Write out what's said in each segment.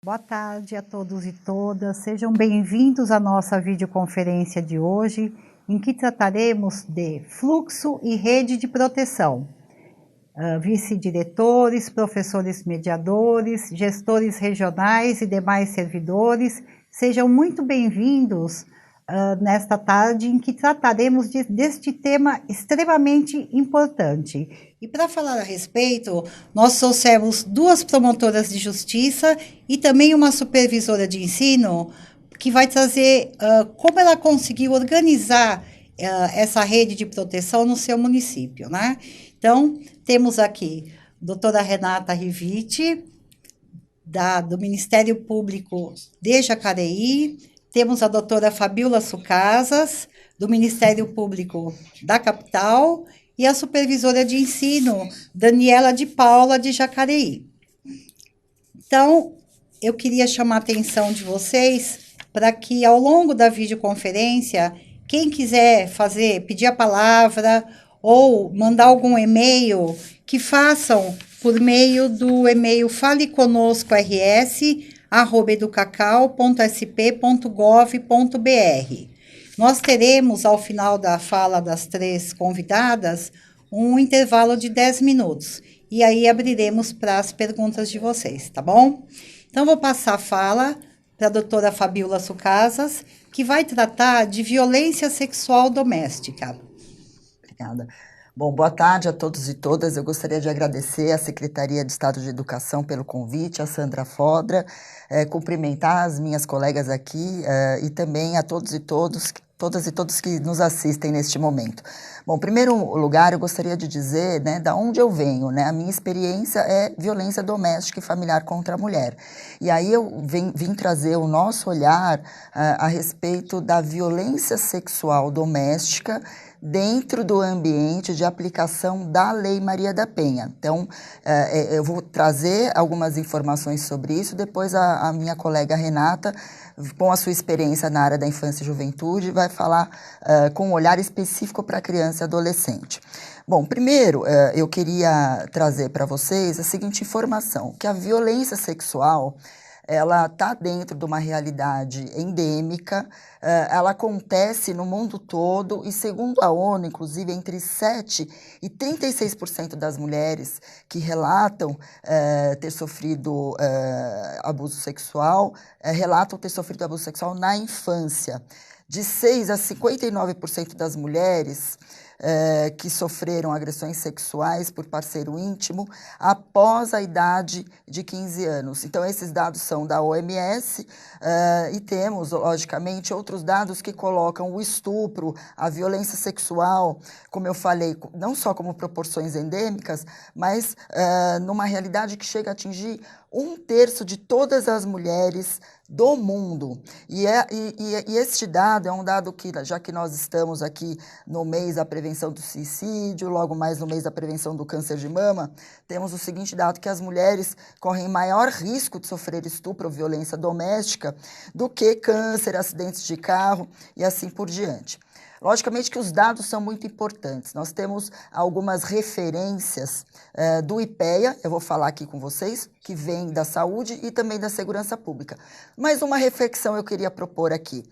Boa tarde a todos e todas, sejam bem-vindos à nossa videoconferência de hoje, em que trataremos de fluxo e rede de proteção. Vice-diretores, professores mediadores, gestores regionais e demais servidores, sejam muito bem-vindos nesta tarde em que trataremos deste tema extremamente importante. E para falar a respeito, nós trouxemos duas promotoras de justiça e também uma supervisora de ensino que vai trazer como ela conseguiu organizar essa rede de proteção no seu município, né? Então, temos aqui a doutora Renata Riviti, do Ministério Público de Jacareí, temos a doutora Fabíola Sucasas, do Ministério Público da capital, e a supervisora de ensino, Daniela de Paula, de Jacareí. Então, eu queria chamar a atenção de vocês para que, ao longo da videoconferência, quem quiser pedir a palavra ou mandar algum e-mail, que façam por meio do e-mail faleconosco@educacau.sp.gov.br. Nós teremos, ao final da fala das três convidadas, um intervalo de 10 minutos. E aí abriremos para as perguntas de vocês, tá bom? Então, vou passar a fala para a doutora Fabíola Sucasas, que vai tratar de violência sexual doméstica. Obrigada. Bom, boa tarde a todos e todas. Eu gostaria de agradecer à Secretaria de Estado de Educação pelo convite, a Sandra Fodra, cumprimentar as minhas colegas aqui e também a todos e todas e todos que nos assistem neste momento. Bom, em primeiro lugar, eu gostaria de dizer, né, da onde eu venho, né? A minha experiência é violência doméstica e familiar contra a mulher. E aí eu vim trazer o nosso olhar a respeito da violência sexual doméstica dentro do ambiente de aplicação da Lei Maria da Penha. Então, eu vou trazer algumas informações sobre isso, depois a minha colega Renata, com a sua experiência na área da infância e juventude, vai falar com um olhar específico para a criança e adolescente. Bom, primeiro, eu queria trazer para vocês a seguinte informação, que a violência sexual, ela está dentro de uma realidade endêmica, ela acontece no mundo todo e, segundo a ONU, inclusive, entre 7% e 36% das mulheres que relatam ter sofrido abuso sexual, relatam ter sofrido abuso sexual na infância. De 6% a 59% das mulheres que sofreram agressões sexuais por parceiro íntimo após a idade de 15 anos. Então, esses dados são da OMS e temos, logicamente, outros dados que colocam o estupro, a violência sexual, como eu falei, não só como proporções endêmicas, mas numa realidade que chega a atingir 1/3 de todas as mulheres do mundo. E este dado é um dado que, já que nós estamos aqui no mês da prevenção do suicídio, logo mais no mês da prevenção do câncer de mama, temos o seguinte dado, que as mulheres correm maior risco de sofrer estupro ou violência doméstica do que câncer, acidentes de carro e assim por diante. Logicamente que os dados são muito importantes. Nós temos algumas referências do IPEA, eu vou falar aqui com vocês, que vem da saúde e também da segurança pública. Mas uma reflexão eu queria propor aqui.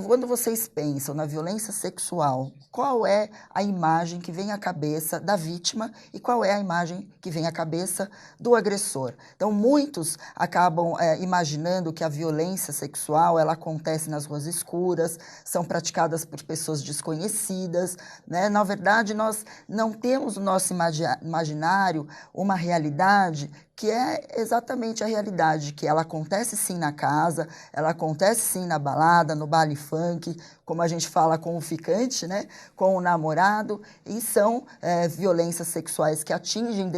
Quando vocês pensam na violência sexual, qual é a imagem que vem à cabeça da vítima e qual é a imagem que vem à cabeça do agressor? Então, muitos acabam imaginando que a violência sexual ela acontece nas ruas escuras, são praticadas por pessoas desconhecidas, né? Na verdade, nós não temos no nosso imaginário uma realidade que é exatamente a realidade, que ela acontece sim na casa, ela acontece sim na balada, no baile funk, como a gente fala com o ficante, né, com o namorado, e são violências sexuais que atingem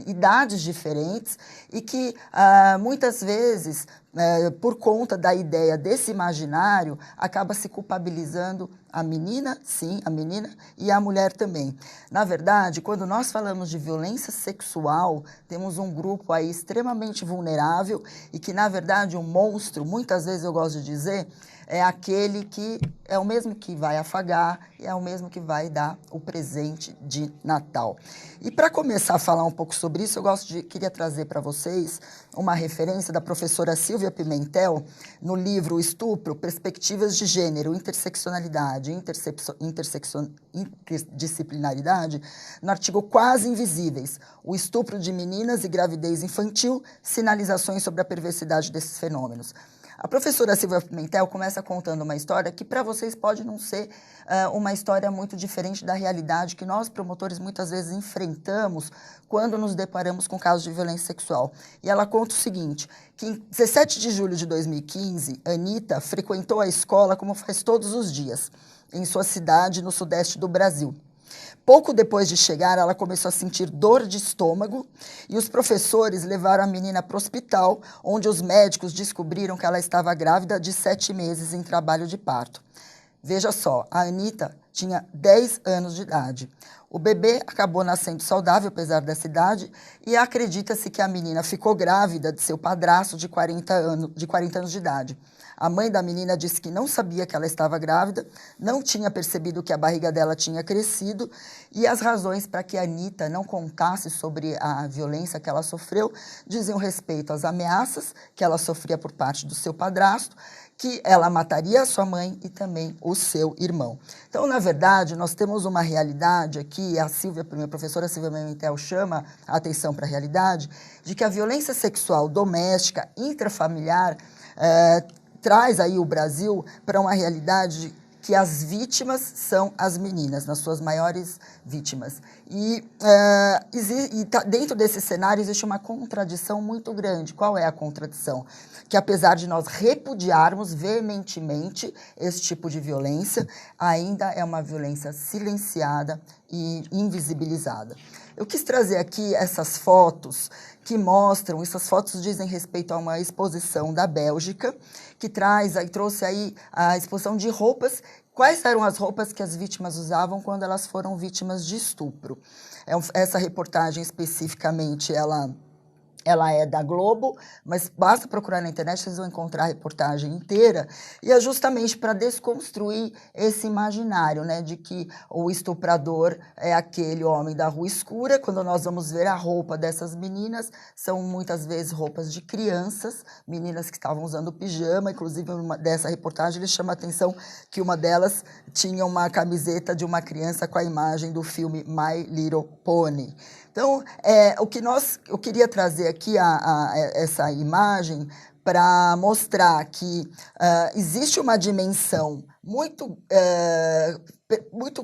idades diferentes e que muitas vezes, por conta da ideia desse imaginário, acaba se culpabilizando a menina, sim, a menina, e a mulher também. Na verdade, quando nós falamos de violência sexual, temos um grupo aí extremamente vulnerável e que, na verdade, um monstro, muitas vezes eu gosto de dizer, é aquele que é o mesmo que vai afagar e é o mesmo que vai dar o presente de Natal. E para começar a falar um pouco sobre isso, queria trazer para vocês uma referência da professora Silvia Pimentel no livro Estupro, Perspectivas de Gênero, Interseccionalidade e Interdisciplinaridade, no artigo Quase Invisíveis, o estupro de meninas e gravidez infantil, sinalizações sobre a perversidade desses fenômenos. A professora Silvia Pimentel começa contando uma história que para vocês pode não ser uma história muito diferente da realidade que nós, promotores, muitas vezes enfrentamos quando nos deparamos com casos de violência sexual. E ela conta o seguinte, que em 17 de julho de 2015, Anitta frequentou a escola como faz todos os dias, em sua cidade no sudeste do Brasil. Pouco depois de chegar, ela começou a sentir dor de estômago e os professores levaram a menina para o hospital, onde os médicos descobriram que ela estava grávida de 7 meses em trabalho de parto. Veja só, a Anitta tinha 10 anos de idade. O bebê acabou nascendo saudável, apesar dessa idade, e acredita-se que a menina ficou grávida de seu padrasto de 40 anos de idade. A mãe da menina disse que não sabia que ela estava grávida, não tinha percebido que a barriga dela tinha crescido e as razões para que a Anitta não contasse sobre a violência que ela sofreu diziam respeito às ameaças que ela sofria por parte do seu padrasto, que ela mataria a sua mãe e também o seu irmão. Então, na verdade, nós temos uma realidade aqui, a professora Silvia Pimentel chama a atenção para a realidade, de que a violência sexual doméstica, intrafamiliar, traz aí o Brasil para uma realidade que as vítimas são as meninas, nas suas maiores vítimas. E dentro desse cenário existe uma contradição muito grande. Qual é a contradição? Que apesar de nós repudiarmos veementemente esse tipo de violência, ainda é uma violência silenciada e invisibilizada. Eu quis trazer aqui essas fotos que mostram, essas fotos dizem respeito a uma exposição da Bélgica, que trouxe aí a exposição de roupas. Quais eram as roupas que as vítimas usavam quando elas foram vítimas de estupro? Essa reportagem especificamente, ela é da Globo, mas basta procurar na internet, vocês vão encontrar a reportagem inteira, e é justamente para desconstruir esse imaginário, né, de que o estuprador é aquele homem da rua escura. Quando nós vamos ver a roupa dessas meninas, são muitas vezes roupas de crianças, meninas que estavam usando pijama, inclusive dessa reportagem ele chama a atenção que uma delas tinha uma camiseta de uma criança com a imagem do filme My Little Pony. Então, eu queria trazer aqui essa imagem para mostrar que existe uma dimensão muito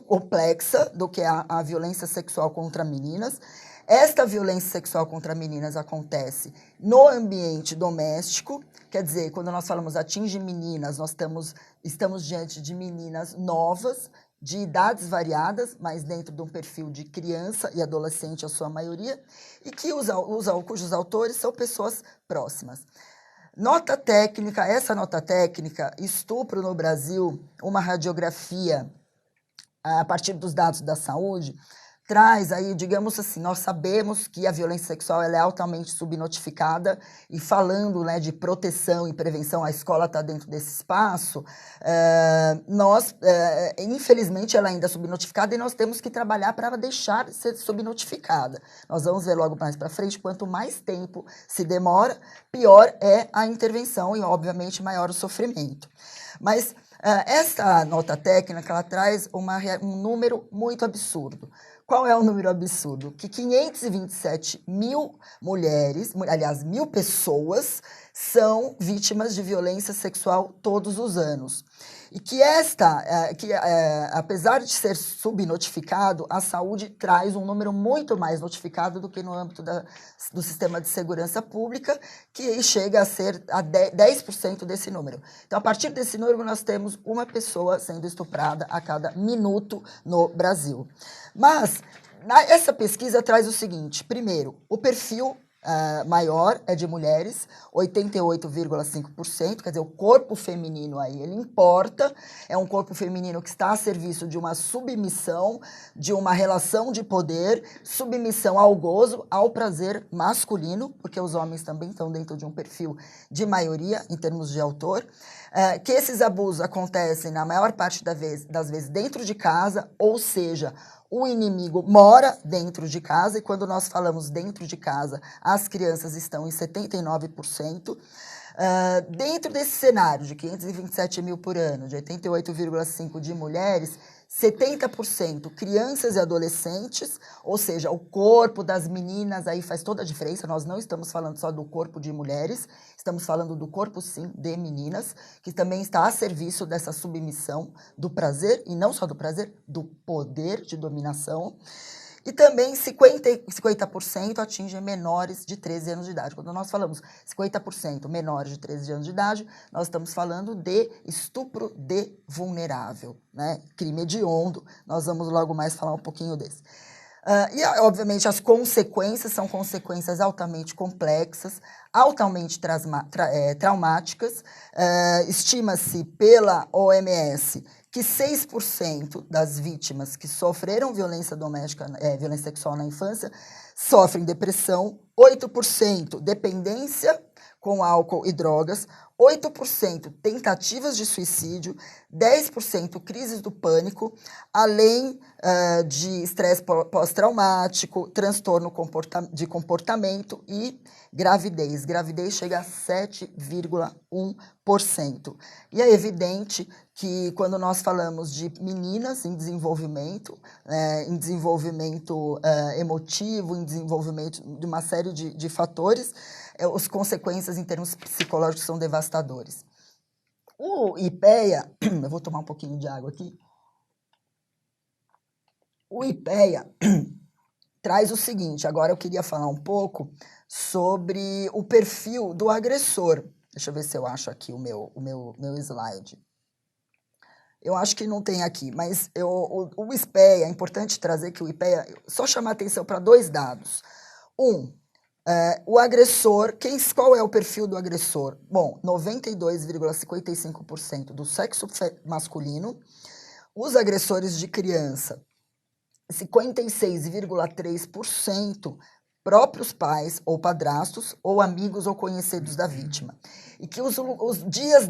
complexa do que é a violência sexual contra meninas. Esta violência sexual contra meninas acontece no ambiente doméstico, quer dizer, quando nós falamos atinge meninas, nós estamos diante de meninas novas, de idades variadas, mas dentro de um perfil de criança e adolescente, a sua maioria, e que cujos autores são pessoas próximas. Nota técnica, essa nota técnica, Estupro no Brasil, uma radiografia a partir dos dados da saúde, traz aí, digamos assim, nós sabemos que a violência sexual ela é altamente subnotificada e falando, né, de proteção e prevenção, a escola está dentro desse espaço, infelizmente ela ainda é subnotificada e nós temos que trabalhar para deixar de ser subnotificada. Nós vamos ver logo mais para frente, quanto mais tempo se demora, pior é a intervenção e, obviamente, maior o sofrimento. Mas essa nota técnica ela traz um número muito absurdo. Qual é o número absurdo? Que 527 mil mulheres, aliás, 1.000 pessoas, são vítimas de violência sexual todos os anos. E que apesar de ser subnotificado, a saúde traz um número muito mais notificado do que no âmbito do sistema de segurança pública, que chega a ser 10% desse número. Então, a partir desse número, nós temos uma pessoa sendo estuprada a cada minuto no Brasil. Mas essa pesquisa traz o seguinte: primeiro, o perfil maior é de mulheres, 88,5%, quer dizer, o corpo feminino aí, ele importa, é um corpo feminino que está a serviço de uma submissão, de uma relação de poder, submissão ao gozo, ao prazer masculino, porque os homens também estão dentro de um perfil de maioria, em termos de autor, que esses abusos acontecem, na maior parte das vezes, dentro de casa, ou seja, o inimigo mora dentro de casa, e quando nós falamos dentro de casa, as crianças estão em 79%. Dentro desse cenário de 527 mil por ano, de 88,5% de mulheres, 70% crianças e adolescentes, ou seja, o corpo das meninas aí faz toda a diferença, nós não estamos falando só do corpo de mulheres, estamos falando do corpo, sim, de meninas, que também está a serviço dessa submissão do prazer, e não só do prazer, do poder de dominação. E também 50% atingem menores de 13 anos de idade. Quando nós falamos 50% menores de 13 anos de idade, nós estamos falando de estupro de vulnerável, né? Crime hediondo. Nós vamos logo mais falar um pouquinho desse. Obviamente, as consequências são consequências altamente complexas, altamente traumáticas. Estima-se pela OMS que 6% das vítimas que sofreram violência doméstica, violência sexual na infância, sofrem depressão, 8% dependência com álcool e drogas, 8% tentativas de suicídio, 10% crises do pânico, além de estresse pós-traumático, transtorno de comportamento e gravidez. Gravidez chega a 7,1%. E é evidente que quando nós falamos de meninas em desenvolvimento emotivo, em desenvolvimento de uma série de fatores, as consequências em termos psicológicos são devastadores. O IPEA, eu vou tomar um pouquinho de água aqui. O IPEA traz o seguinte, agora eu queria falar um pouco sobre o perfil do agressor. Deixa eu ver se eu acho aqui o meu slide. Eu acho que não tem aqui, mas o IPEA, é importante trazer que o IPEA, só chamar atenção para 2 dados. O agressor, qual é o perfil do agressor? Bom, 92,55% do sexo masculino, os agressores de criança, 56,3% próprios pais ou padrastos ou amigos ou conhecidos da vítima. E que os dias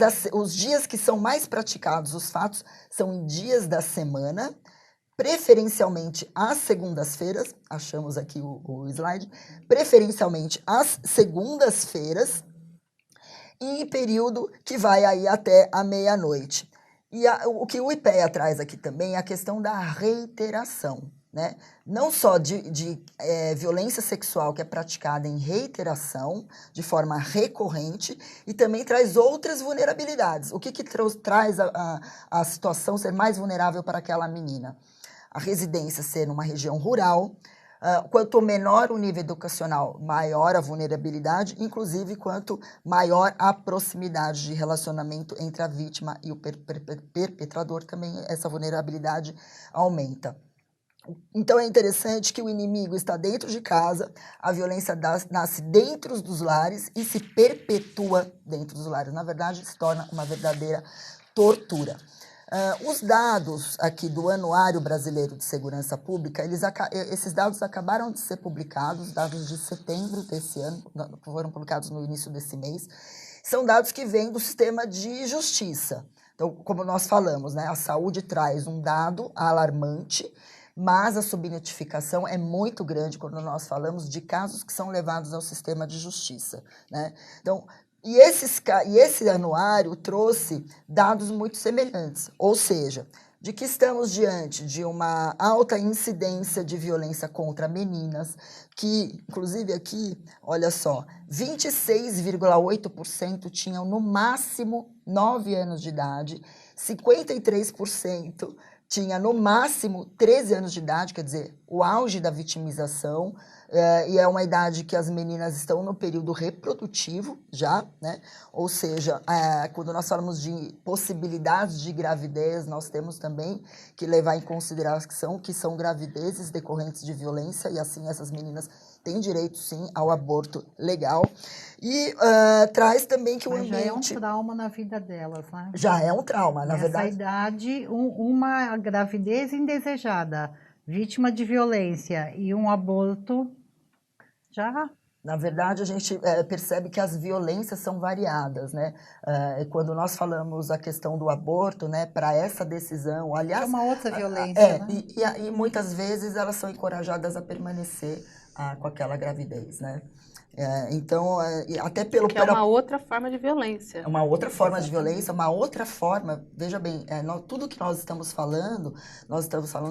que são mais praticados, os fatos, são em dias da semana, preferencialmente às segundas-feiras, achamos aqui o slide, preferencialmente às segundas-feiras, e em período que vai aí até a meia-noite. E o que o IPEA traz aqui também é a questão da reiteração, né? Não só de violência sexual que é praticada em reiteração, de forma recorrente, e também traz outras vulnerabilidades. O que traz a situação ser mais vulnerável para aquela menina? A residência ser numa região rural, quanto menor o nível educacional, maior a vulnerabilidade, inclusive quanto maior a proximidade de relacionamento entre a vítima e o perpetrador, também essa vulnerabilidade aumenta. Então é interessante que o inimigo está dentro de casa, a violência nasce dentro dos lares e se perpetua dentro dos lares. Na verdade, se torna uma verdadeira tortura. Os dados aqui do Anuário Brasileiro de Segurança Pública, esses dados acabaram de ser publicados, dados de setembro desse ano, foram publicados no início desse mês, são dados que vêm do sistema de justiça. Então, como nós falamos, né, a saúde traz um dado alarmante, mas a subnotificação é muito grande quando nós falamos de casos que são levados ao sistema de justiça, né? Então, e esse anuário trouxe dados muito semelhantes, ou seja, de que estamos diante de uma alta incidência de violência contra meninas, que, inclusive aqui, olha só, 26,8% tinham no máximo 9 anos de idade, 53% tinha no máximo 13 anos de idade, quer dizer, o auge da vitimização, e é uma idade que as meninas estão no período reprodutivo já, né? Ou seja, quando nós falamos de possibilidades de gravidez, nós temos também que levar em consideração que são gravidezes decorrentes de violência, e assim essas meninas tem direito, sim, ao aborto legal. E traz também que o ambiente... já é um trauma na vida delas, né? Já é um trauma, na verdade. Nessa idade, uma gravidez indesejada, vítima de violência e um aborto, já... Na verdade, a gente percebe que as violências são variadas, né? Quando nós falamos a questão do aborto, né, para essa decisão, aliás... É uma outra violência, né? E muitas vezes elas são encorajadas a permanecer com aquela gravidez, né? Então, até pelo... Que é uma outra forma de violência. É uma outra forma de violência, uma outra forma... Veja bem, tudo que nós estamos falando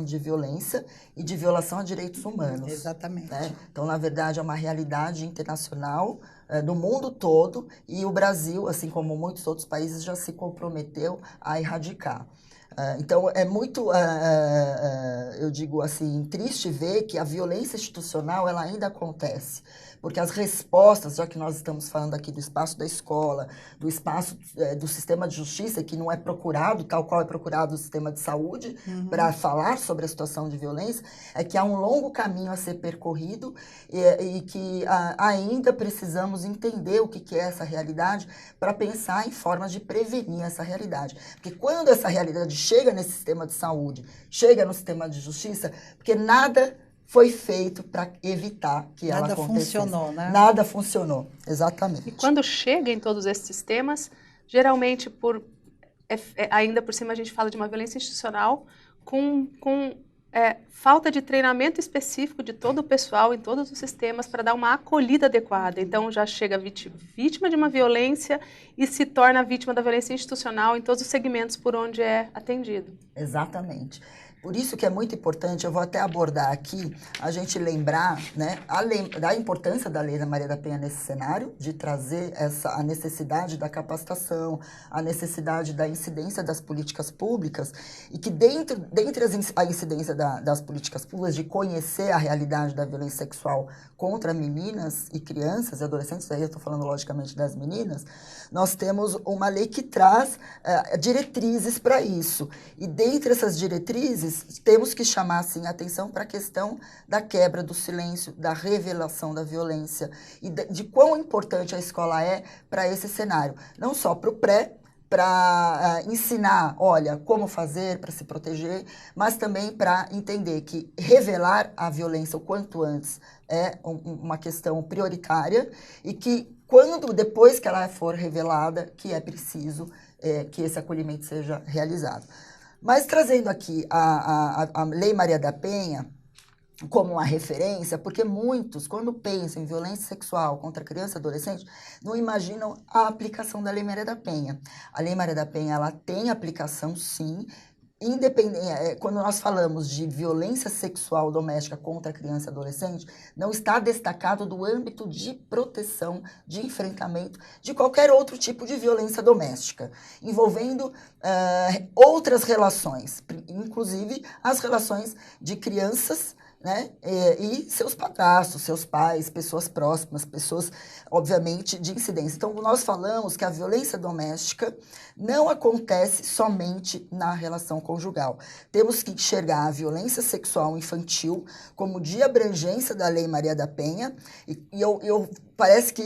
de violência e de violação a direitos humanos. Exatamente. Né? Então, na verdade, é uma realidade internacional do mundo todo e o Brasil, assim como muitos outros países, já se comprometeu a erradicar. Então, é muito, eu digo assim, triste ver que a violência institucional ela ainda acontece. Porque as respostas, já que nós estamos falando aqui do espaço da escola, do espaço do sistema de justiça, que não é procurado, tal qual é procurado o sistema de saúde, para falar sobre a situação de violência, é que há um longo caminho a ser percorrido e que ainda precisamos entender o que é essa realidade para pensar em formas de prevenir essa realidade. Porque quando essa realidade chega nesse sistema de saúde, chega no sistema de justiça, porque nada foi feito para evitar que ela acontecesse. Nada funcionou, né? Nada funcionou, exatamente. E quando chega em todos esses sistemas, geralmente, ainda por cima, a gente fala de uma violência institucional com falta de treinamento específico de todo o pessoal em todos os sistemas para dar uma acolhida adequada. Então, já chega vítima de uma violência e se torna vítima da violência institucional em todos os segmentos por onde é atendido. Exatamente. Por isso que é muito importante, eu vou até abordar aqui, a gente lembrar, né, da importância da Lei da Maria da Penha nesse cenário, de trazer a necessidade da capacitação, a necessidade da incidência das políticas públicas, e que dentre a incidência das políticas públicas, de conhecer a realidade da violência sexual contra meninas e crianças e adolescentes, aí eu estou falando logicamente das meninas, nós temos uma lei que traz diretrizes para isso. E dentre essas diretrizes, temos que chamar, assim, a atenção para a questão da quebra do silêncio, da revelação da violência e de quão importante a escola é para esse cenário. Não só para o pré, para ensinar, olha, como fazer para se proteger, mas também para entender que revelar a violência o quanto antes é uma questão prioritária e que depois que ela for revelada, que é preciso que esse acolhimento seja realizado. Mas trazendo aqui a Lei Maria da Penha como uma referência, porque muitos, quando pensam em violência sexual contra criança e adolescente, não imaginam a aplicação da Lei Maria da Penha. A Lei Maria da Penha, ela tem aplicação, sim, quando nós falamos de violência sexual doméstica contra criança e adolescente, não está destacado do âmbito de proteção, de enfrentamento de qualquer outro tipo de violência doméstica, envolvendo outras relações, inclusive as relações de crianças, né, e seus padrastos, seus pais, pessoas próximas, pessoas, obviamente, de incidência. Então, nós falamos que a violência doméstica não acontece somente na relação conjugal. Temos que enxergar a violência sexual infantil como de abrangência da Lei Maria da Penha, e eu parece que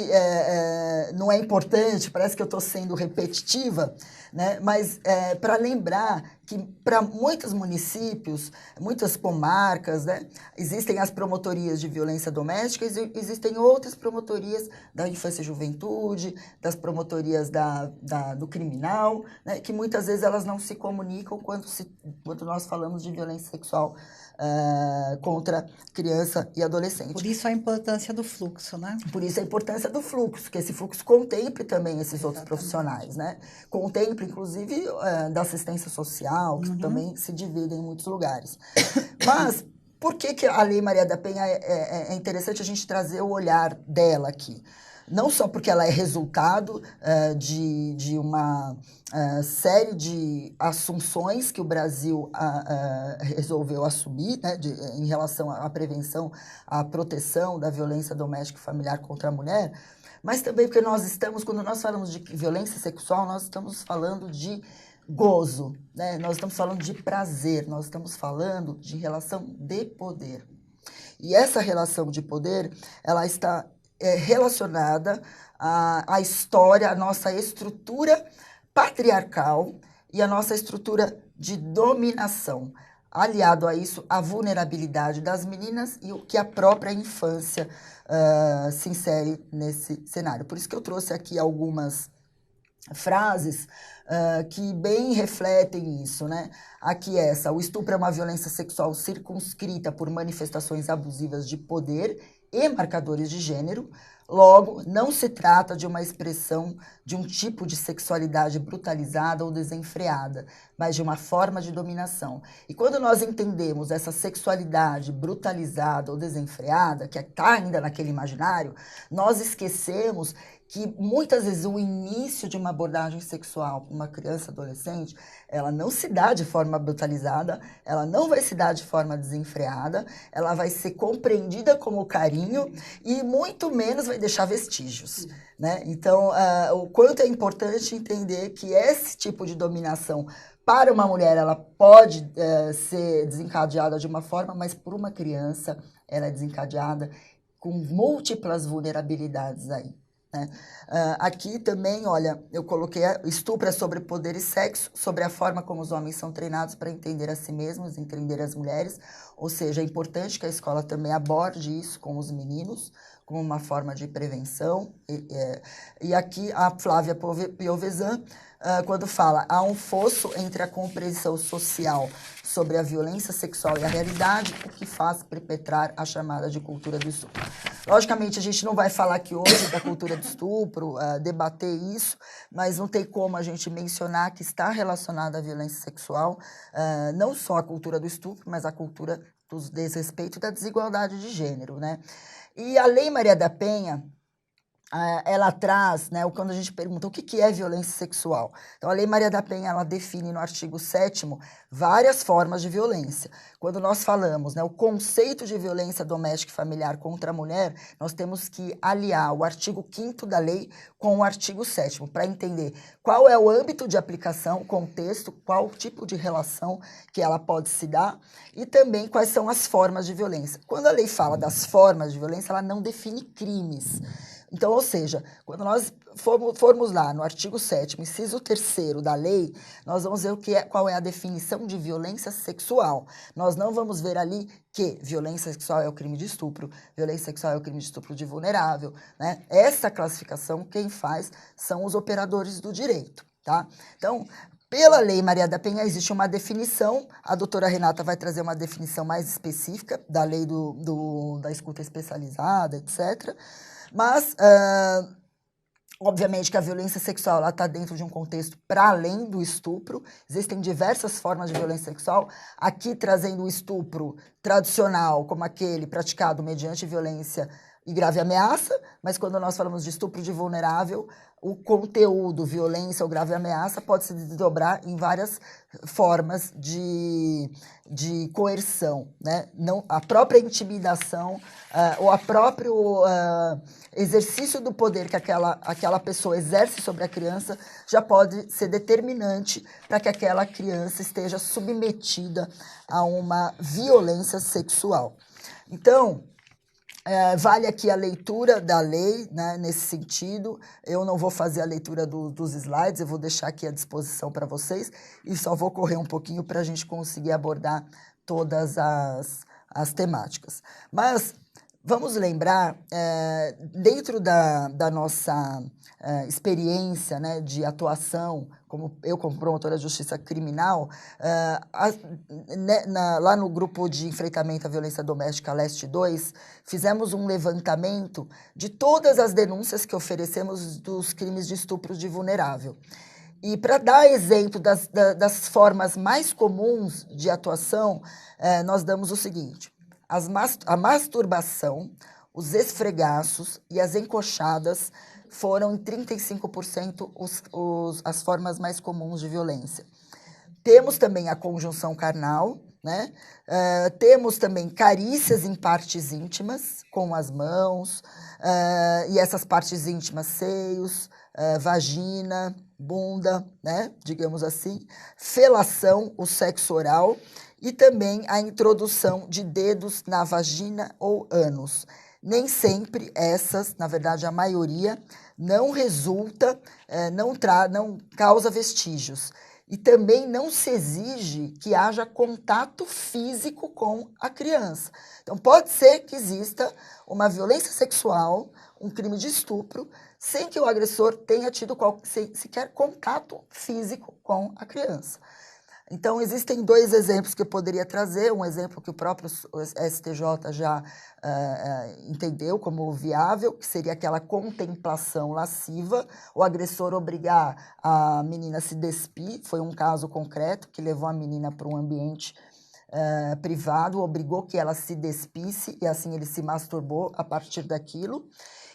não é importante, parece que eu estou sendo repetitiva, né? Mas para lembrar que para muitos municípios, muitas comarcas, né, existem as promotorias de violência doméstica, existem outras promotorias da infância e juventude, das promotorias do criminal, né, que muitas vezes elas não se comunicam quando nós falamos de violência sexual contra criança e adolescente. Por isso a importância do fluxo, né? Por isso a importância do fluxo, que esse fluxo contemple também esses outros profissionais, né? Contemple, inclusive, da assistência social, que também se divide em muitos lugares. Mas, por que a Lei Maria da Penha é interessante a gente trazer o olhar dela aqui? Não só porque ela é resultado de uma série de assunções que o Brasil resolveu assumir, né, em relação à prevenção, à proteção da violência doméstica e familiar contra a mulher, mas também porque quando nós falamos de violência sexual, nós estamos falando de gozo, né? Nós estamos falando de prazer, nós estamos falando de relação de poder. E essa relação de poder, ela está relacionada à história, à nossa estrutura patriarcal e à nossa estrutura de dominação. Aliado a isso, a vulnerabilidade das meninas e o que a própria infância se insere nesse cenário. Por isso que eu trouxe aqui algumas frases que bem refletem isso, né? Aqui o estupro é uma violência sexual circunscrita por manifestações abusivas de poder e marcadores de gênero. Logo, não se trata de uma expressão de um tipo de sexualidade brutalizada ou desenfreada, mas de uma forma de dominação. E quando nós entendemos essa sexualidade brutalizada ou desenfreada, que está ainda naquele imaginário, nós esquecemos que muitas vezes o início de uma abordagem sexual para uma criança adolescente, ela não se dá de forma brutalizada, ela não vai se dar de forma desenfreada, ela vai ser compreendida como carinho e muito menos vai deixar vestígios, né? Então, o quanto é importante entender que esse tipo de dominação para uma mulher, ela pode ser desencadeada de uma forma, mas por uma criança, ela é desencadeada com múltiplas vulnerabilidades aí. Né? Aqui também, olha, eu coloquei estupro é sobre poder e sexo, sobre a forma como os homens são treinados para entender a si mesmos, entender as mulheres, ou seja, é importante que a escola também aborde isso com os meninos, como uma forma de prevenção. E aqui a Flávia Piovesan, quando fala, há um fosso entre a compreensão social sobre a violência sexual e a realidade, o que faz perpetrar a chamada de cultura do estupro. Logicamente, a gente não vai falar aqui hoje da cultura do estupro, debater isso, mas não tem como a gente mencionar que está relacionada à violência sexual, não só a cultura do estupro, mas a cultura do desrespeito e da desigualdade de gênero, né? E a Lei Maria da Penha, ela traz, né, quando a gente pergunta o que é violência sexual. Então, a Lei Maria da Penha, ela define no artigo 7º várias formas de violência. Quando nós falamos, né, o conceito de violência doméstica e familiar contra a mulher, nós temos que aliar o artigo 5º da lei com o artigo 7º, para entender qual é o âmbito de aplicação, contexto, qual tipo de relação que ela pode se dar e também quais são as formas de violência. Quando a lei fala das formas de violência, ela não define crimes. Então, ou seja, quando nós formos lá no artigo 7º, inciso 3º da lei, nós vamos ver qual é a definição de violência sexual. Nós não vamos ver ali que violência sexual é o crime de estupro, violência sexual é o crime de estupro de vulnerável, né? Essa classificação, quem faz são os operadores do direito, tá? Então, pela Lei Maria da Penha, existe uma definição, a doutora Renata vai trazer uma definição mais específica da lei da escuta especializada, etc., mas, obviamente, que a violência sexual está dentro de um contexto para além do estupro. Existem diversas formas de violência sexual. Aqui, trazendo o estupro tradicional, como aquele praticado mediante violência e grave ameaça, mas quando nós falamos de estupro de vulnerável, o conteúdo, violência ou grave ameaça, pode se desdobrar em várias formas de coerção, né? Não, a própria intimidação ou a próprio exercício do poder que aquela pessoa exerce sobre a criança já pode ser determinante para que aquela criança esteja submetida a uma violência sexual. Então, vale aqui a leitura da lei, né, nesse sentido. Eu não vou fazer a leitura dos slides, eu vou deixar aqui à disposição para vocês e só vou correr um pouquinho para a gente conseguir abordar todas as temáticas. Mas vamos lembrar, dentro da nossa experiência, né, de atuação, como promotora de justiça criminal, lá no grupo de enfrentamento à violência doméstica Leste 2, fizemos um levantamento de todas as denúncias que oferecemos dos crimes de estupro de vulnerável. E para dar exemplo das formas mais comuns de atuação, nós damos o seguinte: a masturbação, os esfregaços e as encoxadas foram em 35% as formas mais comuns de violência. Temos também a conjunção carnal, né? Temos também carícias em partes íntimas, com as mãos, e essas partes íntimas, seios, vagina, bunda, né? Digamos assim, felação, o sexo oral, e também a introdução de dedos na vagina ou ânus. Nem sempre essas, na verdade a maioria, não resulta, não causa vestígios. E também não se exige que haja contato físico com a criança. Então, pode ser que exista uma violência sexual, um crime de estupro, sem que o agressor tenha tido sequer contato físico com a criança. Então, existem dois exemplos que eu poderia trazer. Um exemplo que o próprio STJ já entendeu como viável, que seria aquela contemplação lasciva, o agressor obrigar a menina a se despir. Foi um caso concreto que levou a menina para um ambiente privado, obrigou que ela se despisse e assim ele se masturbou a partir daquilo.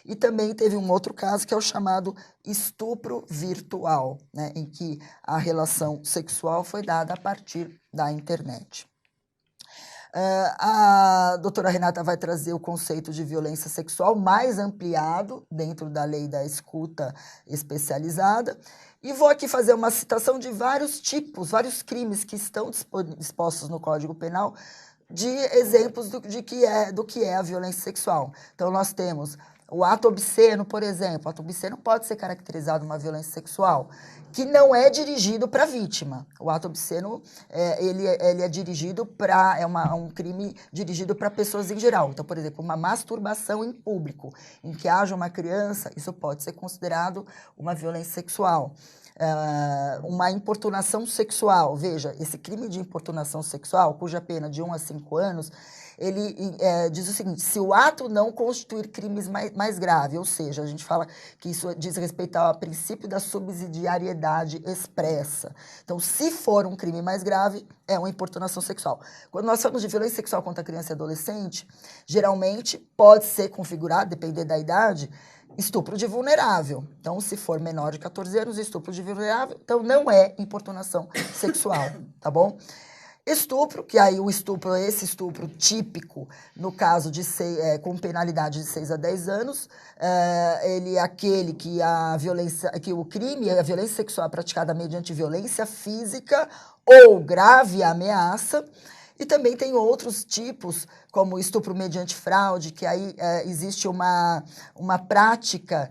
E também teve um outro caso que é o chamado estupro virtual, né, em que a relação sexual foi dada a partir da internet. A doutora Renata vai trazer o conceito de violência sexual mais ampliado dentro da lei da escuta especializada. E vou aqui fazer uma citação de vários tipos, vários crimes que estão dispostos no Código Penal, de exemplos do que é a violência sexual. Então, nós temos o ato obsceno, por exemplo. O ato obsceno pode ser caracterizado uma violência sexual que não é dirigido para a vítima. O ato obsceno, ele é dirigido para... um crime dirigido para pessoas em geral. Então, por exemplo, uma masturbação em público, em que haja uma criança, isso pode ser considerado uma violência sexual. Uma importunação sexual. Veja, esse crime de importunação sexual, cuja pena de 1 a 5 anos, ele diz o seguinte: se o ato não constituir crimes mais graves, ou seja, a gente fala que isso diz respeito ao princípio da subsidiariedade expressa. Então, se for um crime mais grave, é uma importunação sexual. Quando nós falamos de violência sexual contra criança e adolescente, geralmente pode ser configurado, depender da idade, estupro de vulnerável. Então, se for menor de 14 anos, estupro de vulnerável, então não é importunação sexual, tá bom? Estupro, que aí esse estupro típico, no caso de com penalidade de 6 a 10 anos, ele é aquele que a violência sexual é praticada mediante violência física ou grave ameaça. E também tem outros tipos, como estupro mediante fraude, que aí existe uma prática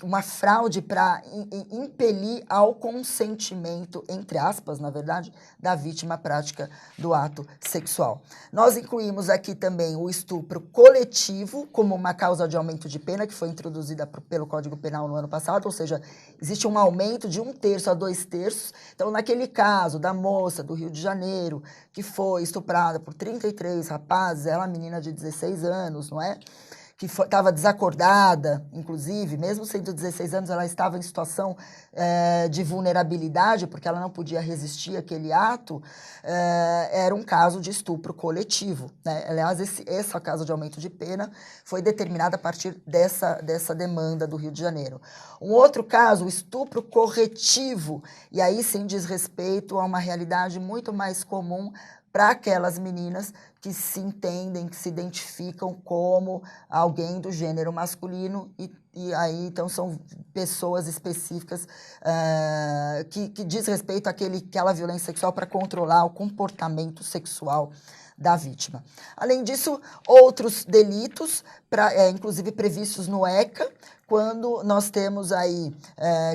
uma fraude para impelir ao consentimento, entre aspas, na verdade, da vítima à prática do ato sexual. Nós incluímos aqui também o estupro coletivo como uma causa de aumento de pena, que foi introduzida pelo Código Penal no ano passado, ou seja, existe um aumento de 1/3 a 2/3. Então, naquele caso da moça do Rio de Janeiro, que foi estuprada por 33 rapazes, ela é uma menina de 16 anos, não é? Que estava desacordada, inclusive, mesmo sendo 16 anos, ela estava em situação de vulnerabilidade, porque ela não podia resistir àquele ato, era um caso de estupro coletivo, né? Aliás, essa causa de aumento de pena foi determinada a partir dessa demanda do Rio de Janeiro. Um outro caso, o estupro corretivo, e aí sim diz respeito a uma realidade muito mais comum para aquelas meninas que se entendem, que se identificam como alguém do gênero masculino, e aí, então, são pessoas específicas que diz respeito àquela violência sexual para controlar o comportamento sexual da vítima. Além disso, outros delitos, inclusive previstos no ECA, quando nós temos aí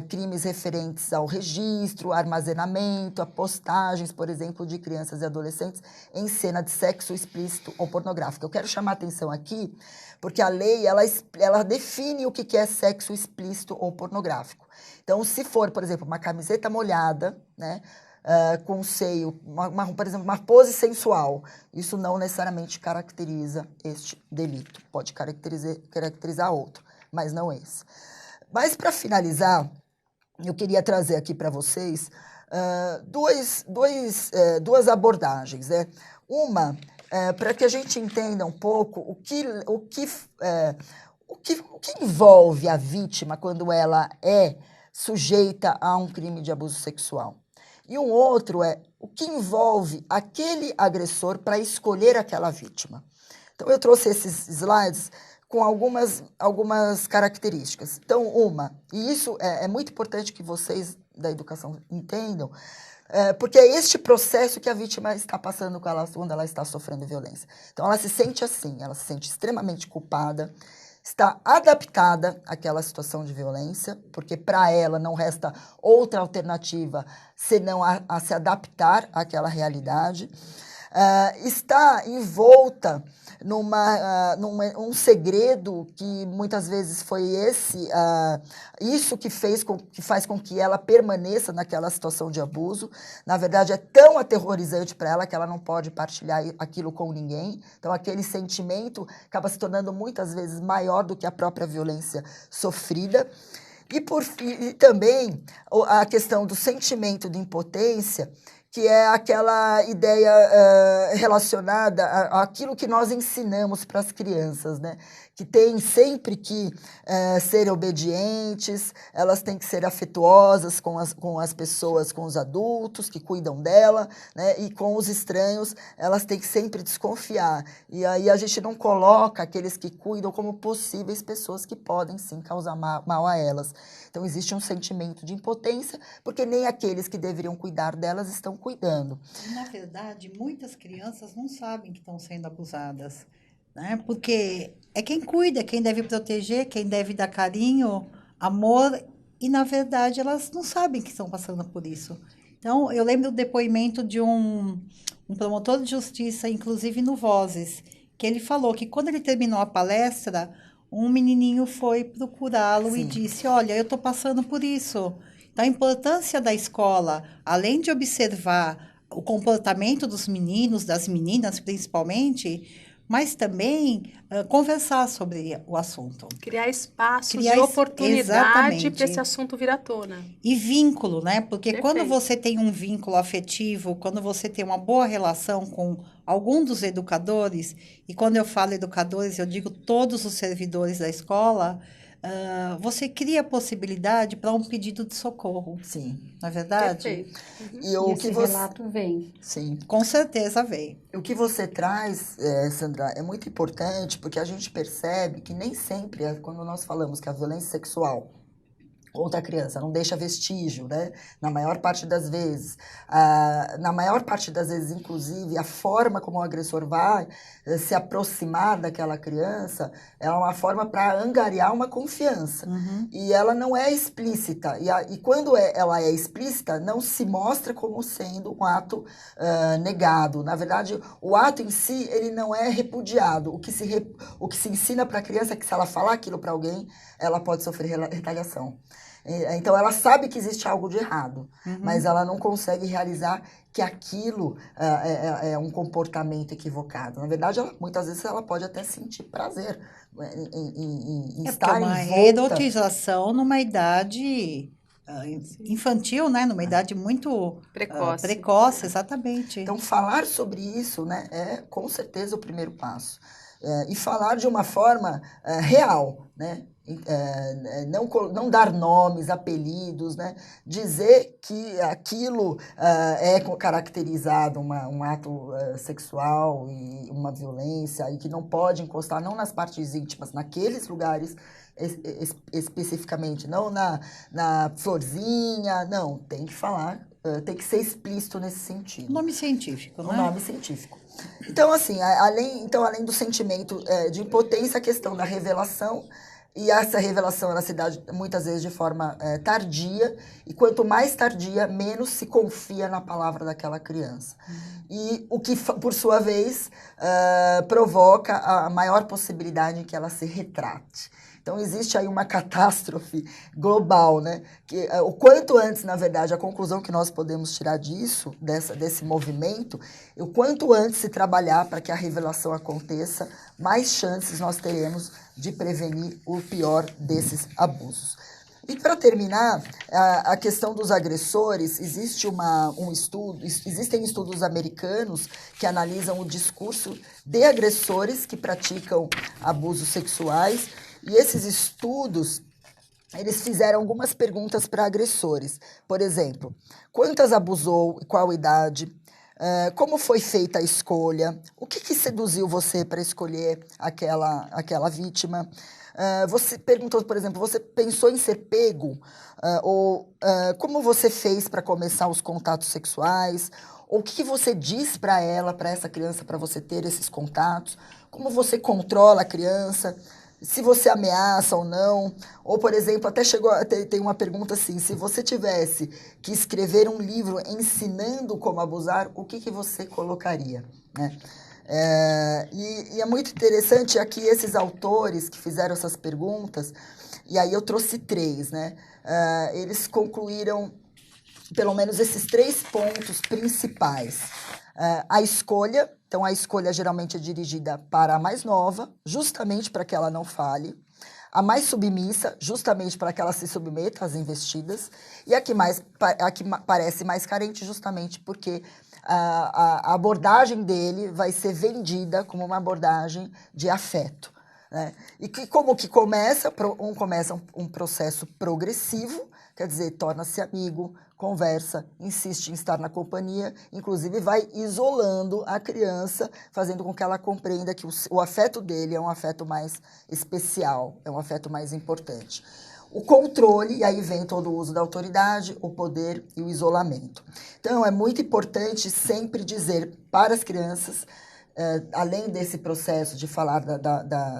crimes referentes ao registro, armazenamento, a postagens, por exemplo, de crianças e adolescentes em cena de sexo explícito ou pornográfico. Eu quero chamar a atenção aqui, porque a lei, ela define o que é sexo explícito ou pornográfico. Então, se for, por exemplo, uma camiseta molhada, né, com seio, por exemplo, uma pose sensual, isso não necessariamente caracteriza este delito. Pode caracterizar outro, mas não esse. Mas, para finalizar, eu queria trazer aqui para vocês duas abordagens, né? Uma, para que a gente entenda um pouco o que envolve a vítima quando ela é sujeita a um crime de abuso sexual. E um outro é o que envolve aquele agressor para escolher aquela vítima. Então, eu trouxe esses slides com algumas características. Então, e isso é muito importante que vocês da educação entendam, porque é este processo que a vítima está passando quando ela está sofrendo violência. Então, ela se sente assim, ela se sente extremamente culpada, está adaptada àquela situação de violência, porque para ela não resta outra alternativa senão a se adaptar àquela realidade. Está envolta num segredo que muitas vezes foi isso que faz com que ela permaneça naquela situação de abuso. Na verdade, é tão aterrorizante para ela que ela não pode partilhar aquilo com ninguém. Então, aquele sentimento acaba se tornando muitas vezes maior do que a própria violência sofrida. E também a questão do sentimento de impotência, que é aquela ideia relacionada àquilo que nós ensinamos para as crianças, né? Que tem sempre que ser obedientes, elas têm que ser afetuosas com as pessoas, com os adultos que cuidam dela, né? E com os estranhos, elas têm que sempre desconfiar. E aí a gente não coloca aqueles que cuidam como possíveis pessoas que podem, sim, causar mal a elas. Então, existe um sentimento de impotência, porque nem aqueles que deveriam cuidar delas estão cuidando. Na verdade, muitas crianças não sabem que estão sendo abusadas, né? Porque é quem cuida, quem deve proteger, quem deve dar carinho, amor, e na verdade elas não sabem que estão passando por isso. Então, eu lembro do depoimento de um promotor de justiça, inclusive no Vozes, que ele falou que quando ele terminou a palestra, um menininho foi procurá-lo e Sim. disse: olha, eu estou passando por isso. Então, a importância da escola, além de observar o comportamento dos meninos, das meninas principalmente, mas também conversar sobre o assunto. Criar espaços de oportunidade para esse assunto vir à tona. E vínculo, né? Porque Perfeito. Quando você tem um vínculo afetivo, quando você tem uma boa relação com algum dos educadores, e quando eu falo educadores, eu digo todos os servidores da escola, você cria a possibilidade para um pedido de socorro. Sim. Não é verdade? Perfeito. E esse relato vem. Sim. Com certeza vem. O que você traz, Sandra, é muito importante, porque a gente percebe que nem sempre, quando nós falamos que a violência sexual contra a criança não deixa vestígio, né? Na maior parte das vezes. Inclusive, a forma como o agressor vai se aproximar daquela criança é uma forma para angariar uma confiança. Uhum. E ela não é explícita. E quando ela é explícita, não se mostra como sendo um ato negado. Na verdade, o ato em si, ele não é repudiado. O que se ensina para a criança é que se ela falar aquilo para alguém, ela pode sofrer retaliação. Então, ela sabe que existe algo de errado, mas ela não consegue realizar que aquilo é um comportamento equivocado. Na verdade, muitas vezes ela pode até sentir prazer em estar uma envolta. erotização numa idade infantil, né? Numa idade muito precoce, exatamente. Então, falar sobre isso, né, é com certeza o primeiro passo. E falar de uma forma real, né? Não dar nomes, apelidos, né? Dizer que aquilo é caracterizado um ato sexual e uma violência e que não pode encostar não nas partes íntimas, naqueles lugares especificamente, não na florzinha, não, tem que falar, tem que ser explícito nesse sentido. Nome científico, né? Nome científico. Então, assim, além do sentimento de impotência, a questão da revelação, e essa revelação ela se dá muitas vezes de forma tardia, e quanto mais tardia, menos se confia na palavra daquela criança. E o que, por sua vez, provoca a maior possibilidade de que ela se retrate. Então, existe aí uma catástrofe global, né? Que, o quanto antes, na verdade, a conclusão que nós podemos tirar disso, desse movimento, o quanto antes se trabalhar para que a revelação aconteça, mais chances nós teremos de prevenir o pior desses abusos. E, para terminar, a questão dos agressores, existem estudos americanos que analisam o discurso de agressores que praticam abusos sexuais. E esses estudos, eles fizeram algumas perguntas para agressores. Por exemplo, quantas abusou e qual idade? Como foi feita a escolha? O que seduziu você para escolher aquela vítima? Você perguntou, por exemplo, você pensou em ser pego? Como você fez para começar os contatos sexuais? Ou o que você diz para ela, para essa criança, para você ter esses contatos? Como você controla a criança? Se você ameaça ou não, ou, por exemplo, tem uma pergunta assim, se você tivesse que escrever um livro ensinando como abusar, o que você colocaria, né? E é muito interessante aqui esses autores que fizeram essas perguntas, e aí eu trouxe 3, né? Eles concluíram pelo menos esses 3 pontos principais. A escolha, então a escolha geralmente é dirigida para a mais nova, justamente para que ela não fale. A mais submissa, justamente para que ela se submeta às investidas. E a que parece mais carente, justamente porque a abordagem dele vai ser vendida como uma abordagem de afeto, né? E como que começa? Começa um processo progressivo, quer dizer, torna-se amigo, conversa, insiste em estar na companhia, inclusive vai isolando a criança, fazendo com que ela compreenda que o afeto dele é um afeto mais especial, é um afeto mais importante. O controle, e aí vem todo o uso da autoridade, o poder e o isolamento. Então, é muito importante sempre dizer para as crianças, além desse processo de falar,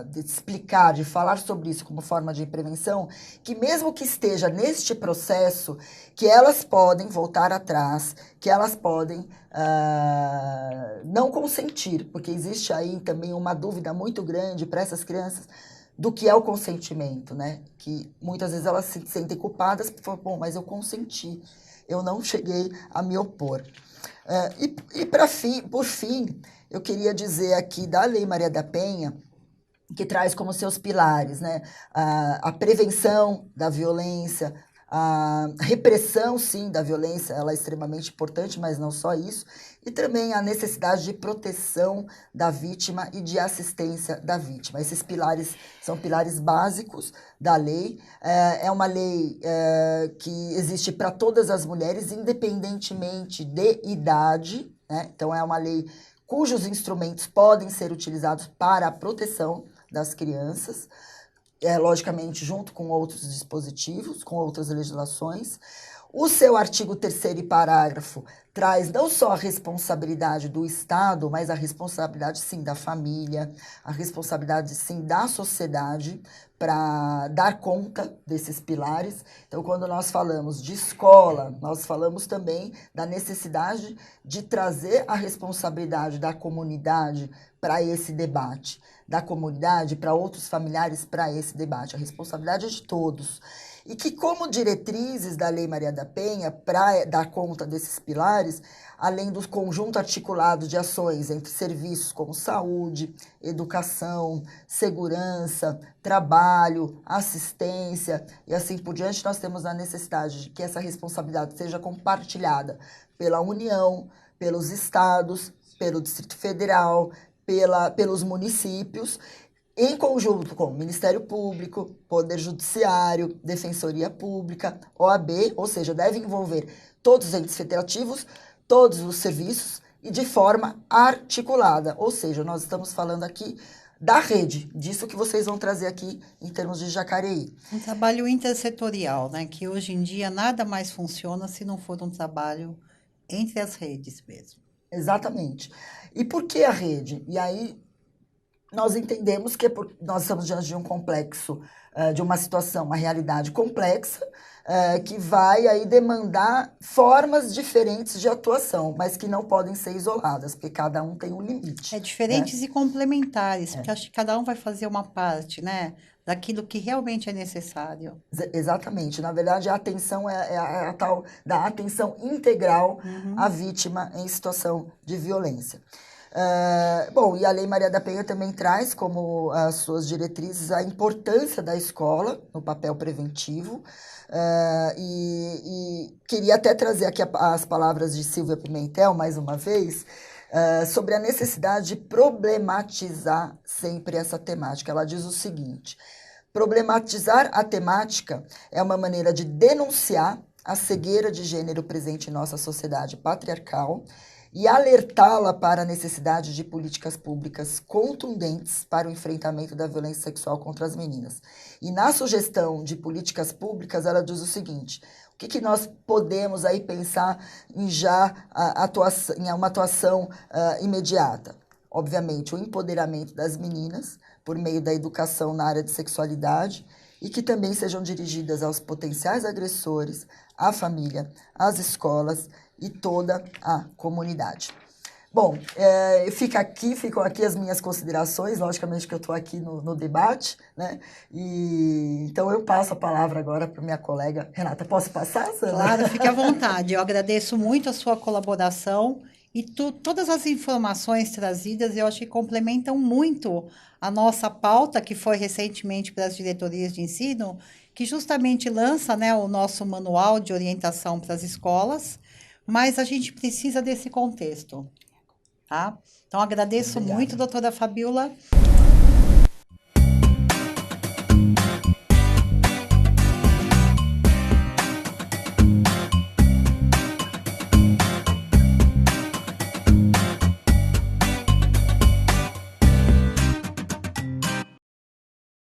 de explicar, de falar sobre isso como forma de prevenção, que mesmo que esteja neste processo, que elas podem voltar atrás, que elas podem não consentir, porque existe aí também uma dúvida muito grande para essas crianças do que é o consentimento, né? Que muitas vezes elas se sentem culpadas, bom, mas eu consenti, eu não cheguei a me opor. Por fim, eu queria dizer aqui da Lei Maria da Penha, que traz como seus pilares, né, a prevenção da violência, a repressão, sim, da violência, ela é extremamente importante, mas não só isso, e também a necessidade de proteção da vítima e de assistência da vítima. Esses pilares são pilares básicos da lei. É uma lei que existe para todas as mulheres, independentemente de idade, né? Então, é uma lei cujos instrumentos podem ser utilizados para a proteção das crianças, logicamente junto com outros dispositivos, com outras legislações. O seu artigo 3º e parágrafo traz não só a responsabilidade do Estado, mas a responsabilidade, sim, da família, a responsabilidade, sim, da sociedade para dar conta desses pilares. Então, quando nós falamos de escola, nós falamos também da necessidade de trazer a responsabilidade da comunidade para esse debate, da comunidade para outros familiares para esse debate. A responsabilidade é de todos. E que, como diretrizes da Lei Maria da Penha, para dar conta desses pilares, além do conjunto articulado de ações entre serviços como saúde, educação, segurança, trabalho, assistência e assim por diante, nós temos a necessidade de que essa responsabilidade seja compartilhada pela União, pelos estados, pelo Distrito Federal, pelos municípios, em conjunto com o Ministério Público, Poder Judiciário, Defensoria Pública, OAB, ou seja, deve envolver todos os entes federativos, todos os serviços e de forma articulada. Ou seja, nós estamos falando aqui da rede, disso que vocês vão trazer aqui em termos de Jacareí. Um trabalho intersetorial, né? Que hoje em dia nada mais funciona se não for um trabalho entre as redes mesmo. Exatamente. E por que a rede? E aí nós entendemos que nós estamos diante de um complexo, de uma situação, uma realidade complexa, que vai aí demandar formas diferentes de atuação, mas que não podem ser isoladas, porque cada um tem um limite. Diferentes, né? E complementares, porque acho que cada um vai fazer uma parte, né? Daquilo que realmente é necessário. Exatamente. Na verdade, a atenção é a tal da atenção integral à vítima em situação de violência. Bom, e a Lei Maria da Penha também traz como as suas diretrizes a importância da escola no papel preventivo. E queria até trazer aqui as palavras de Silvia Pimentel, mais uma vez, sobre a necessidade de problematizar sempre essa temática. Ela diz o seguinte: Problematizar a temática é uma maneira de denunciar a cegueira de gênero presente em nossa sociedade patriarcal e alertá-la para a necessidade de políticas públicas contundentes para o enfrentamento da violência sexual contra as meninas. E na sugestão de políticas públicas, ela diz o seguinte: o que nós podemos aí pensar em em uma atuação imediata? Obviamente, o empoderamento das meninas por meio da educação na área de sexualidade e que também sejam dirigidas aos potenciais agressores, à família, às escolas e toda a comunidade. Bom, ficam aqui as minhas considerações, logicamente que eu estou aqui no debate, né? Então eu passo a palavra agora para minha colega Renata. Posso passar, Sandra? Claro, fique à vontade. Eu agradeço muito a sua colaboração e todas as informações trazidas, eu acho que complementam muito a nossa pauta, que foi recentemente para as diretorias de ensino, que justamente lança, né, o nosso manual de orientação para as escolas, mas a gente precisa desse contexto, tá? Então, agradeço muito, doutora Fabiola.